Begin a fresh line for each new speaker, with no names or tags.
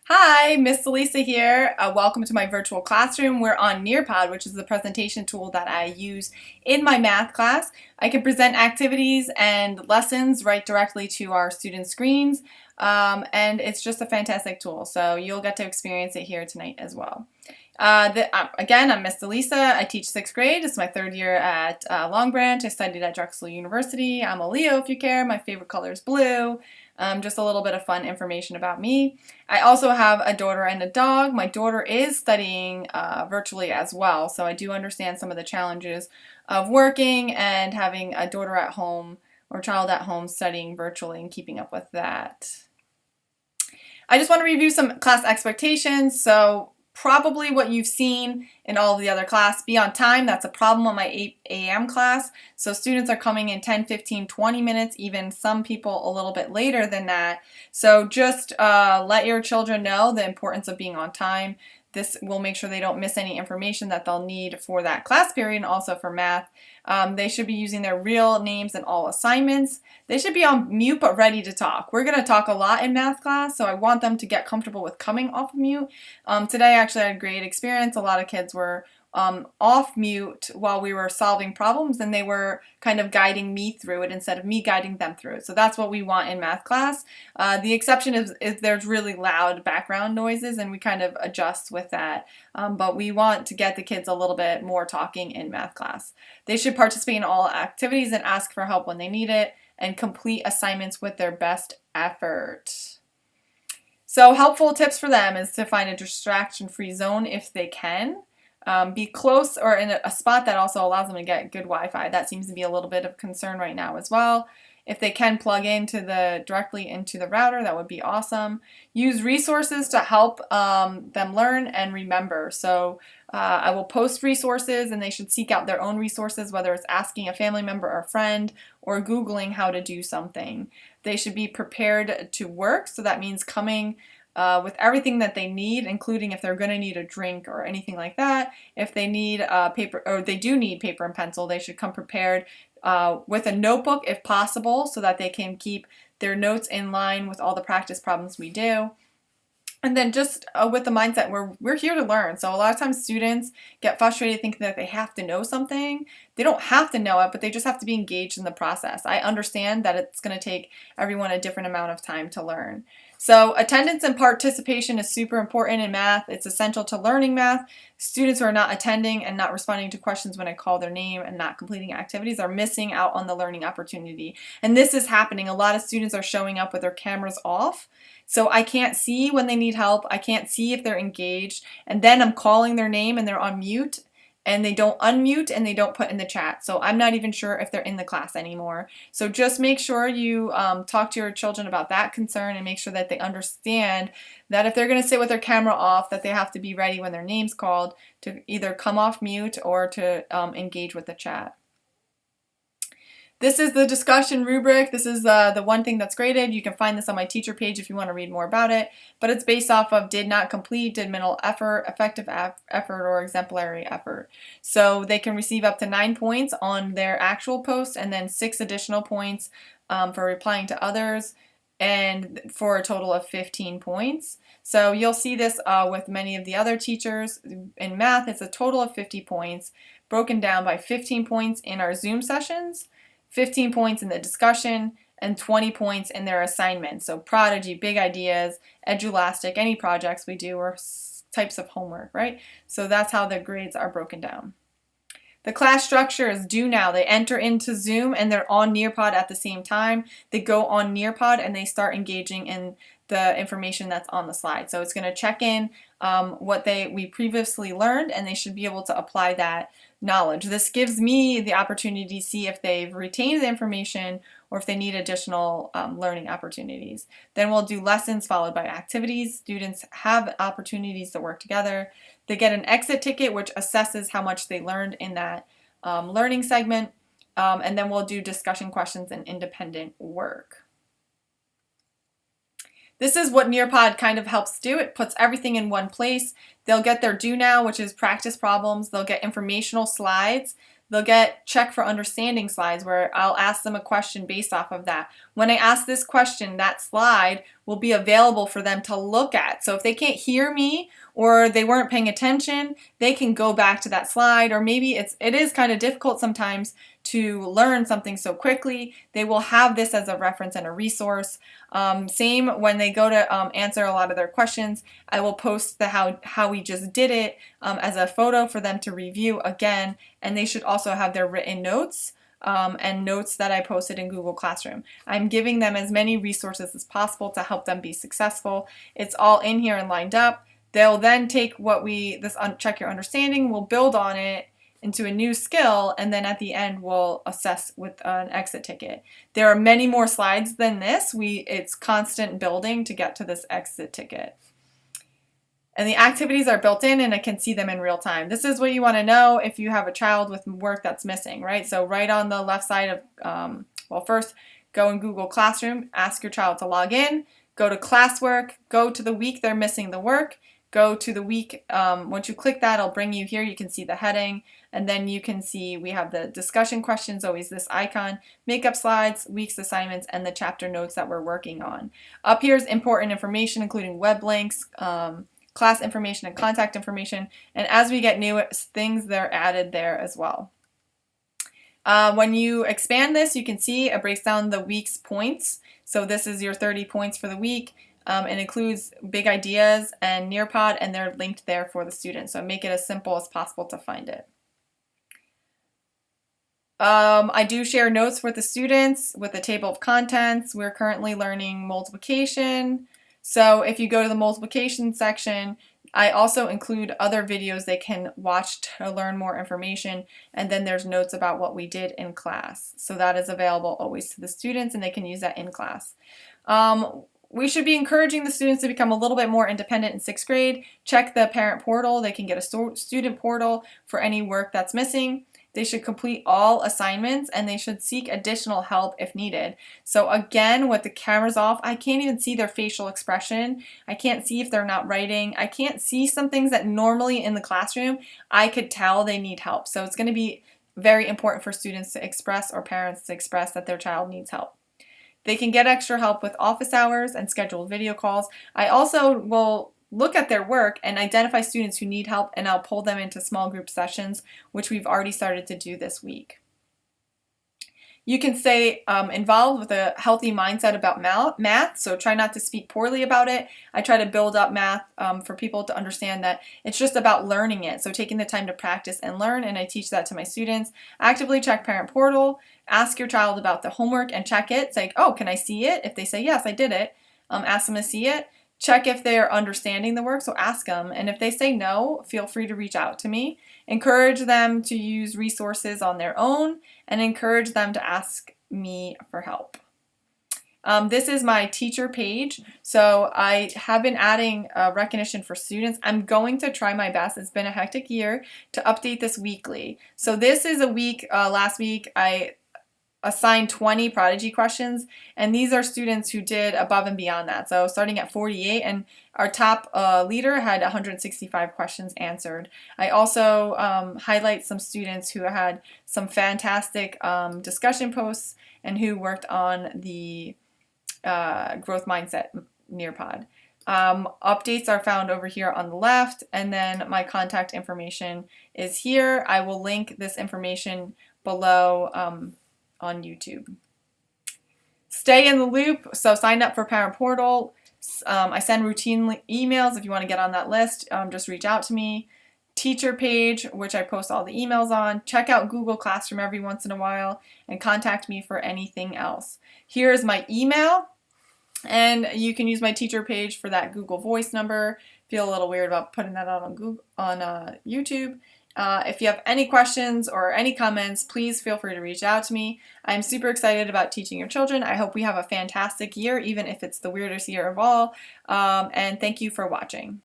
Hi, Miss DeLisa here. Welcome to my virtual classroom. We're on Nearpod, which is the presentation tool that I use in my math class. I can present activities and lessons right directly to our student screens, and it's just a fantastic tool. So you'll get to experience it here tonight as well. Again, I'm Miss DeLisa. I teach 6th grade. It's my 3rd year at Long Branch. I studied at Drexel University. I'm a Leo if you care. My favorite color is blue. Just a little bit of fun information about me. I also have a daughter and a dog. My daughter is studying virtually as well, so I do understand some of the challenges of working and having a daughter at home or child at home studying virtually and keeping up with that. I just want to review some class expectations. So probably what you've seen in all of the other class. Be on time. That's a problem on my 8 a.m. class. So students are coming in 10, 15, 20 minutes, even some people a little bit later than that. So just let your children know the importance of being on time. This will make sure they don't miss any information that they'll need for that class period and also for math. They should be using their real names in all assignments. They should be on mute but ready to talk. We're going to talk a lot in math class, so I want them to get comfortable with coming off of mute. Today I actually had a great experience. A lot of kids were off mute while we were solving problems, and they were kind of guiding me through it instead of me guiding them through it. So that's what we want in math class. The exception is if there's really loud background noises, and we kind of adjust with that. But we want to get the kids a little bit more talking in math class. They should participate in all activities and ask for help when they need it, and complete assignments with their best effort. So helpful tips for them is to find a distraction-free zone if they can. Be close or in a spot that also allows them to get good Wi-Fi. That seems to be a little bit of concern right now as well. If they can plug directly into the router, that would be awesome. Use resources to help them learn and remember. So I will post resources, and they should seek out their own resources, whether it's asking a family member or friend or Googling how to do something. They should be prepared to work, so that means coming with everything that they need, including if they're going to need a drink or anything like that. If they need paper, or they do need paper and pencil, they should come prepared with a notebook if possible, so that they can keep their notes in line with all the practice problems we do. And then just with the mindset we're here to learn. So a lot of times students get frustrated thinking that they have to know something. They don't have to know it, but they just have to be engaged in the process. I understand that it's going to take everyone a different amount of time to learn. So attendance and participation is super important in math. It's essential to learning math. Students who are not attending and not responding to questions when I call their name and not completing activities are missing out on the learning opportunity. And this is happening. A lot of students are showing up with their cameras off. So I can't see when they need help. I can't see if they're engaged. And then I'm calling their name and they're on mute, and they don't unmute, and they don't put in the chat. So I'm not even sure if they're in the class anymore. So just make sure you talk to your children about that concern, and make sure that they understand that if they're going to sit with their camera off, that they have to be ready when their name's called to either come off mute or to engage with the chat. This is the discussion rubric. This is the one thing that's graded. You can find this on my teacher page if you want to read more about it. But it's based off of did not complete, did minimal effort, effective effort, or exemplary effort. So they can receive up to 9 points on their actual post, and then 6 additional points for replying to others, and for a total of 15 points. So you'll see this with many of the other teachers. In math, it's a total of 50 points, broken down by 15 points in our Zoom sessions, 15 points in the discussion, and 20 points in their assignments. So Prodigy, Big Ideas, Edulastic, any projects we do, or types of homework, right? So that's how the grades are broken down. The class structure is due now. They enter into Zoom and they're on Nearpod at the same time. They go on Nearpod and they start engaging in the information that's on the slide. So it's going to check in what we previously learned, and they should be able to apply that knowledge. This gives me the opportunity to see if they've retained the information or if they need additional learning opportunities. Then we'll do lessons followed by activities. Students have opportunities to work together. They get an exit ticket, which assesses how much they learned in that learning segment. And then we'll do discussion questions and independent work. This is what Nearpod kind of helps do. It puts everything in one place. They'll get their do now, which is practice problems. They'll get informational slides They'll get check for understanding slides where I'll ask them a question based off of that. When I ask this question, that slide will be available for them to look at. So if they can't hear me or they weren't paying attention, they can go back to that slide, or maybe it is kind of difficult sometimes to learn something so quickly. They will have this as a reference and a resource. Same when they go to answer a lot of their questions, I will post the how we just did it as a photo for them to review again, and they should also have their written notes and notes that I posted in Google Classroom. I'm giving them as many resources as possible to help them be successful. It's all in here and lined up. They'll then take check your understanding, we'll build on it into a new skill, and then at the end we'll assess with an exit ticket. There are many more slides than this. It's constant building to get to this exit ticket. And the activities are built in and I can see them in real time. This is what you want to know if you have a child with work that's missing, right? So right on the left side of, first go in Google Classroom, ask your child to log in, go to classwork, go to the week they're missing the work, go to the week, once you click that, it'll bring you here, you can see the heading, and then you can see we have the discussion questions, always this icon, makeup slides, week's assignments, and the chapter notes that we're working on. Up here is important information, including web links, class information, and contact information, and as we get new things, they're added there as well. When you expand this, you can see it breaks down the week's points. So this is your 30 points for the week. It includes big ideas and Nearpod, and they're linked there for the students. So make it as simple as possible to find it. I do share notes with the students with a table of contents. We're currently learning multiplication. So if you go to the multiplication section, I also include other videos they can watch to learn more information, and then there's notes about what we did in class. So that is available always to the students, and they can use that in class. We should be encouraging the students to become a little bit more independent in 6th grade. Check the parent portal. They can get a student portal for any work that's missing. They should complete all assignments, and they should seek additional help if needed. So again, with the cameras off, I can't even see their facial expression. I can't see if they're not writing. I can't see some things that normally in the classroom I could tell they need help. So it's going to be very important for students to express, or parents to express, that their child needs help. They can get extra help with office hours and scheduled video calls. I also will look at their work and identify students who need help, and I'll pull them into small group sessions, which we've already started to do this week. You can stay involved with a healthy mindset about math, so try not to speak poorly about it. I try to build up math for people to understand that it's just about learning it, so taking the time to practice and learn, and I teach that to my students. Actively check parent portal, ask your child about the homework and check it. Say, oh, can I see it? If they say, yes, I did it, ask them to see it. Check if they're understanding the work, so ask them. And if they say no, feel free to reach out to me. Encourage them to use resources on their own, and encourage them to ask me for help. This is my teacher page. So I have been adding recognition for students. I'm going to try my best. It's been a hectic year to update this weekly. So this is a week, last week I assigned 20 Prodigy questions, and these are students who did above and beyond that. So starting at 48, and our top leader had 165 questions answered. I also highlight some students who had some fantastic discussion posts and who worked on the growth mindset Nearpod. Updates are found over here on the left, and then my contact information is here. I will link this information below on YouTube. Stay in the loop, so sign up for Parent Portal. I send routine emails. If you want to get on that list, just reach out to me. Teacher page, which I post all the emails on. Check out Google Classroom every once in a while, and contact me for anything else. Here's my email, and you can use my teacher page for that Google Voice number. Feel a little weird about putting that out on YouTube. If you have any questions or any comments, please feel free to reach out to me. I'm super excited about teaching your children. I hope we have a fantastic year, even if it's the weirdest year of all. And thank you for watching.